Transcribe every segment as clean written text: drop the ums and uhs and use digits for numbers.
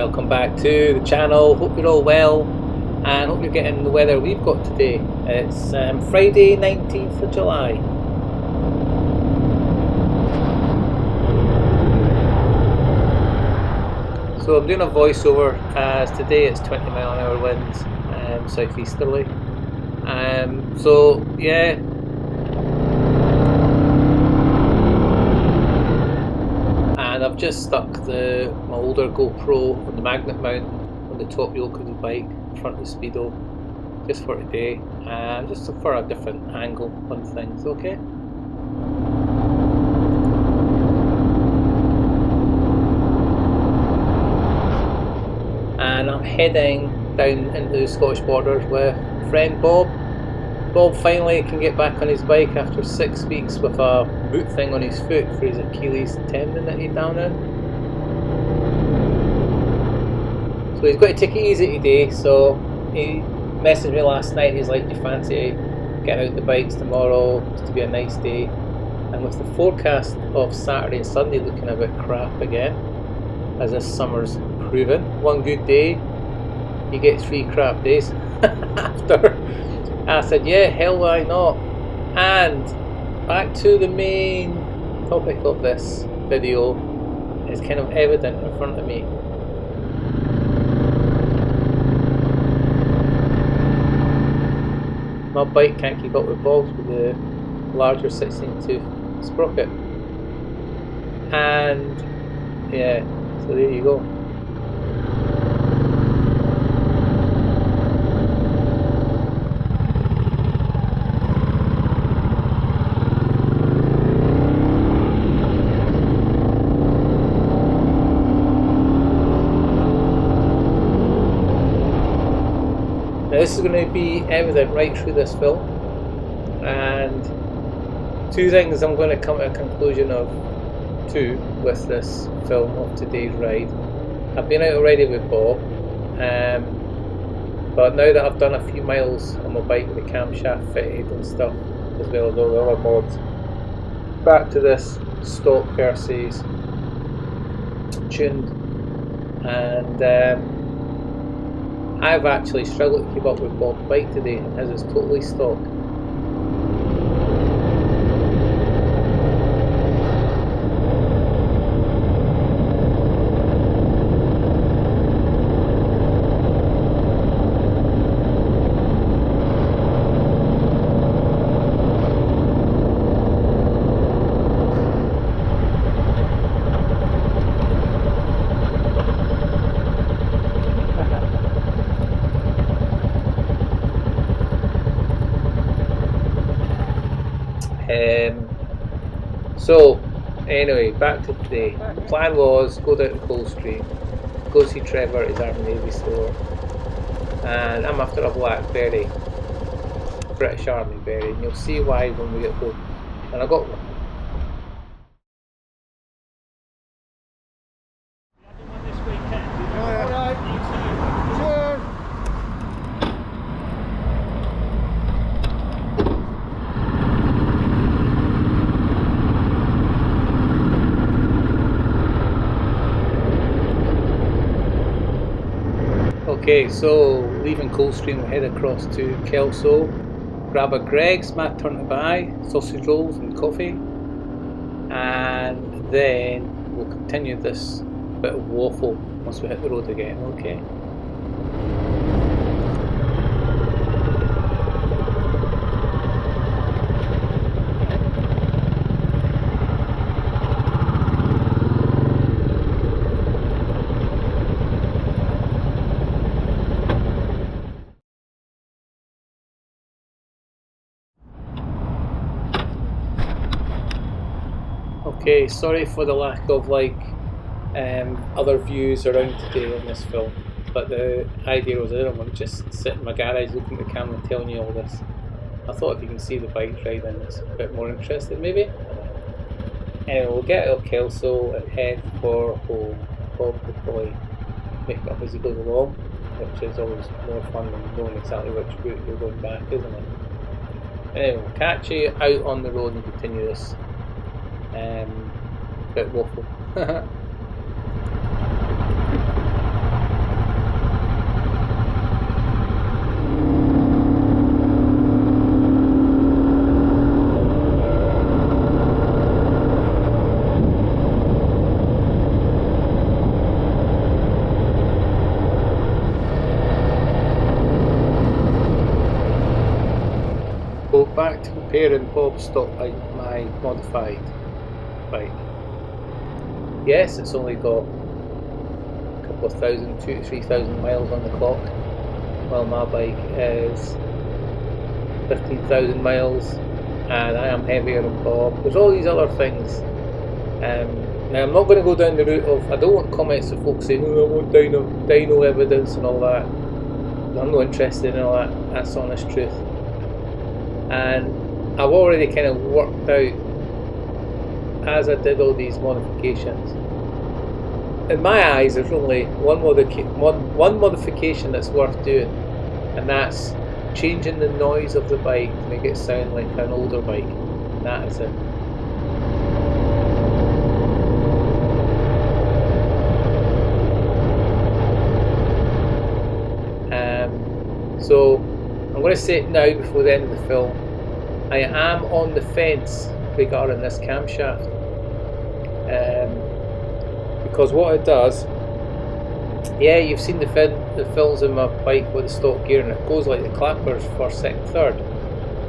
Welcome back to the channel. Hope you're all well and hope you're getting the weather we've got today. It's Friday 19th of July. So I'm doing a voiceover as today it's 20-mile-an-hour winds, southeasterly. So yeah, and I've just stuck my older GoPro on the magnet mount on the top yoke of the bike in front of the speedo just for today, and just for a different angle on things. Okay. And I'm heading down into the Scottish borders with friend Bob. Bob finally can get back on his bike after 6 weeks with a boot thing on his foot for his Achilles tendon that he's down in. So he's got to take it easy today, so he messaged me last night. He's like, "Do you fancy getting out the bikes tomorrow? It's to be a nice day." And with the forecast of Saturday and Sunday looking a bit crap again, as this summer's proven, one good day you get 3 crap days after. I said, yeah, hell why not? And back to the main topic of this video, is kind of evident in front of me. My bike can't keep up with Bob's with the larger 16-tooth sprocket. And yeah, so there you go. Now this is going to be evident right through this film, and 2 things I'm going to come to a conclusion of with this film of today's ride. I've been out already with Bob, but now that I've done a few miles on my bike with the camshaft fitted and stuff, as well as all the other mods, back to this stock versus tuned, and I've actually struggled to keep up with Bob's bike today, and his is totally stock. So anyway, back to today. The plan was go down to Coldstream, go see Trevor at his Army Navy store, and I'm after a blackberry, British Army berry, and you'll see why when we get home. And I got one. Okay, so leaving Coldstream, we'll head across to Kelso, grab a Greg's, my turn to buy, sausage rolls and coffee, and then we'll continue this bit of waffle once we hit the road again, okay? Okay, sorry for the lack of other views around today on this film, but the idea was I didn't want to just sit in my garage looking at the camera and telling you all this. I thought if you can see the bike riding it's a bit more interesting maybe. Anyway, we'll get out of Kelso and head for home. Bob will probably make it up as he goes along, which is always more fun than knowing exactly which route you're going back, isn't it? Anyway, we'll catch you out on the road and continue this bit waffle. comparing Bob's stock bike with my modified bike. Yes, it's only got a couple of thousand, 2,000 to 3,000 miles on the clock, while my bike is 15,000 miles, and I am heavier than Bob. There's all these other things. Now I'm not going to go down the route of, I don't want comments of folks saying, oh, I want dyno evidence and all that. I'm not interested in all that, that's the honest truth. And I've already kind of worked out, as I did all these modifications, in my eyes there's only one modification that's worth doing, and that's changing the noise of the bike to make it sound like an older bike, and that is it. So I'm going to say it now before the end of the film. I am on the fence regarding this camshaft, because what it does, yeah, you've seen the films in my bike with the stock gear, and it goes like the clappers first, second, third,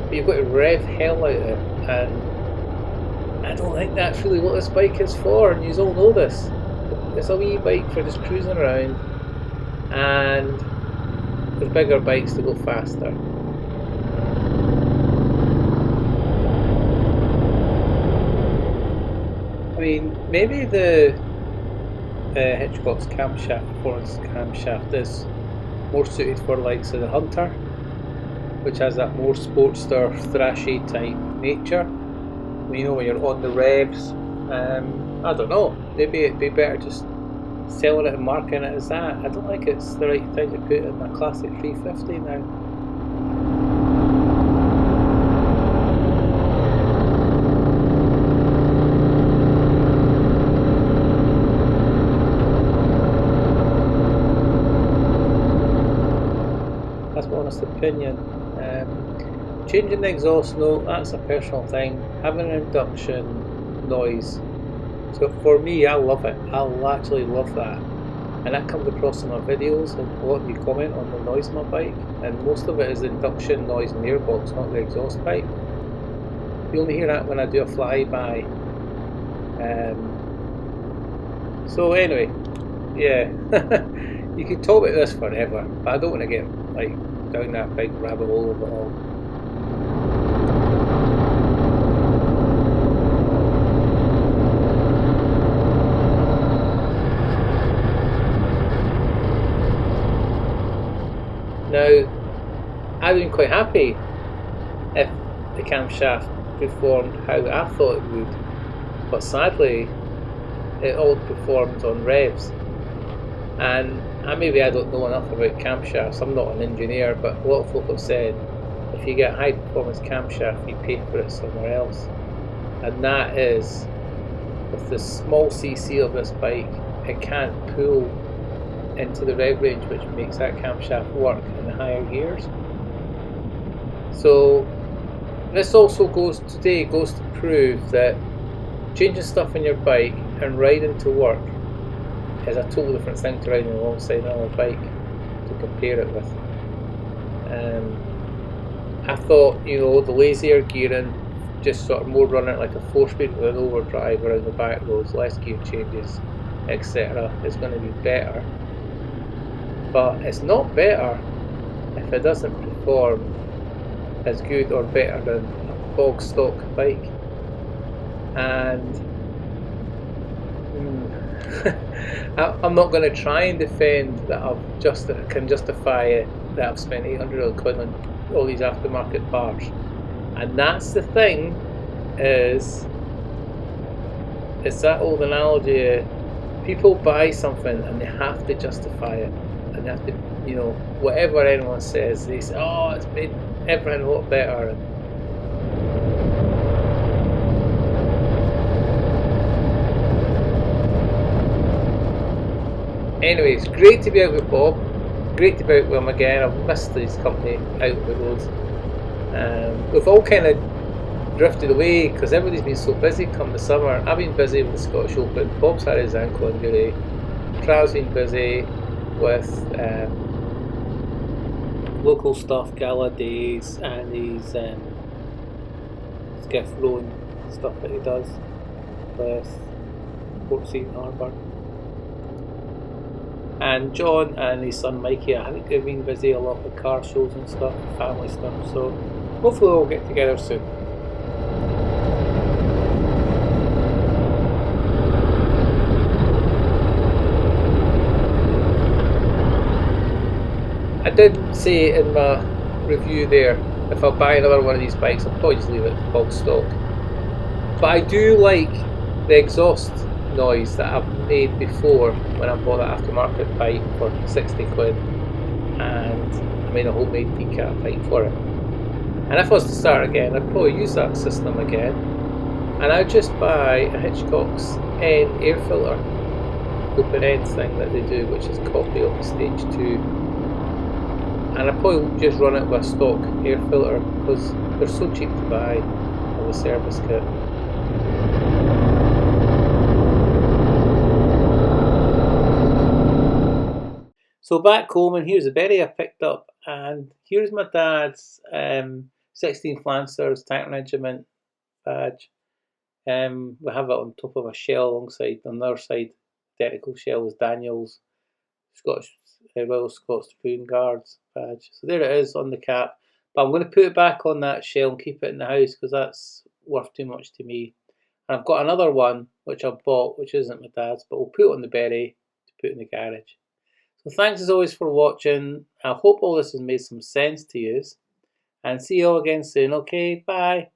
but you've got to rev hell out of it, and I don't think that's really what this bike is for, and you all know this. It's a wee bike for just cruising around, and there's bigger bikes to go faster. I mean, maybe the Hitchcock's camshaft, performance camshaft, is more suited for the likes of the Hunter, which has that more sportster, thrashy type nature. You know, when you're on the revs, I don't know, maybe it'd be better just selling it and marketing it as that. I don't think it's the right thing to put in a classic 350 now. That's my honest opinion. Changing the exhaust note, that's a personal thing. Having an induction noise, so for me, I love it. I'll actually love that, and that comes across in my videos, and a lot of you comment on the noise of my bike, and most of it is the induction noise in the airbox, not the exhaust pipe. You only hear that when I do a flyby. So anyway, yeah, you could talk about this forever, but I don't want to get like down that big rabbit hole of it all. Now, I'd been quite happy if the camshaft performed how I thought it would, but sadly it all performed on revs, and maybe I don't know enough about camshafts, I'm not an engineer, but a lot of folk have said if you get a high performance camshaft you pay for it somewhere else, and that is, with the small cc of this bike, it can't pull into the rev range which makes that camshaft work in the higher gears. So this also goes to prove that changing stuff in your bike and riding to work is a totally different thing to riding alongside another bike to compare it with. I thought, you know, the lazier gearing, just sort of more running it like a 4-speed with an overdrive around the back roads, less gear changes, etc., is going to be better. But it's not better if it doesn't perform as good or better than a bog stock bike. And I'm not going to try and defend that can justify it, that I've spent 800 quid on all these aftermarket parts. And that's the thing, is it's that old analogy, people buy something and they have to justify it. And they have to, you know, whatever anyone says, they say, oh, it's made everything a lot better. Anyway, it's great to be out with Bob, great to be out with him again. I've missed his company out on the roads. We've all kind of drifted away because everybody's been so busy come the summer. I've been busy with the Scottish Open, Bob's had his ankle injury, Trav's been busy with local stuff, gala days, and these gift loan stuff that he does with Coldstream Harbour. And John and his son Mikey, I think they've been busy a lot with car shows and stuff, family stuff, so hopefully we'll get together soon. I did say in my review there, if I buy another one of these bikes, I'll probably just leave it called stock. But I do like the exhaust noise that I've made before when I bought that aftermarket bike for 60 quid, and I made a homemade decap bike for it. And if I was to start again, I'd probably use that system again, and I'd just buy a Hitchcock's N air filter, open end thing that they do, which is a copy of the Stage 2. And I'd probably just run it with a stock air filter because they're so cheap to buy as a service kit. So back home, and here's a berry I picked up, and here's my dad's 16th Lancers Tank Regiment badge. We have it on top of a shell alongside on the other side. Identical shell is Daniel's Scottish Royal Scots Dragoon Guards badge. So there it is on the cap. But I'm going to put it back on that shell and keep it in the house because that's worth too much to me. And I've got another one which I bought, which isn't my dad's, but we'll put it on the berry to put in the garage. So thanks as always for watching. I hope all this has made some sense to you. And see you all again soon. Okay, bye.